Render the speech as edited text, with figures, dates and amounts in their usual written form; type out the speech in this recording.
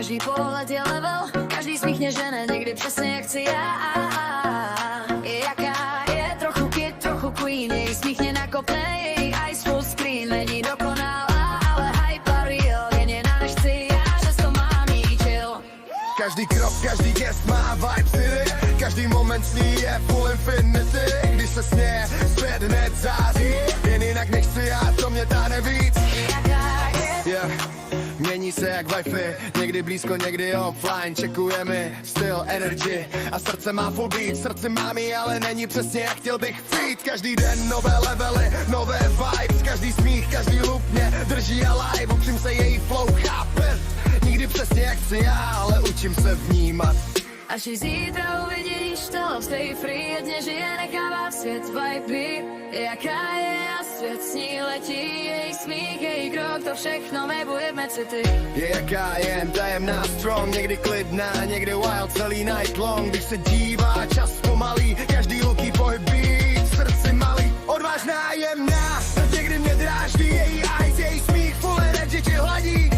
každý pohled je level, každý smích mě žene, někdy přesně jak chci já. Jaká je trochu kid, trochu queen, její smích mě nakopne, její eyes full screen, není dokonalá, ale hype a real, jen je náš chci já, přesto mám jí chill. Každý krok, každý gest má vibe city, každý moment s ní je full infinity. Když se směje, zpět hned září, jen jinak nechci já, co mě táhne víc. Jaká je Yeah. Mění se jak Wi-Fi, někdy blízko, někdy offline. Čekuje mi styl, energy a srdce má full beat. Srdce mám jí, ale není přesně jak chtěl bych feed. Každý den nové levely, nové vibes, každý smích, každý loop mě drží alive. Učím se její flow chápet, nikdy přesně jak chci já, ale učím se vnímat. Až ji zítra uvidíš, to stay free, jedně žije, nechává svět vibe. Jaká je a svět s ní letí, její smích, její krok, to všechno mebujeme city. Je jaká jen tajemná strong, někdy klidná, někdy wild, celý night long. Když se dívá, čas pomalý, každý luký pohyb být, srdci malý. Odvážná, jemná, někdy mě dráždí, její eyes, její smích, full energy tě hladí.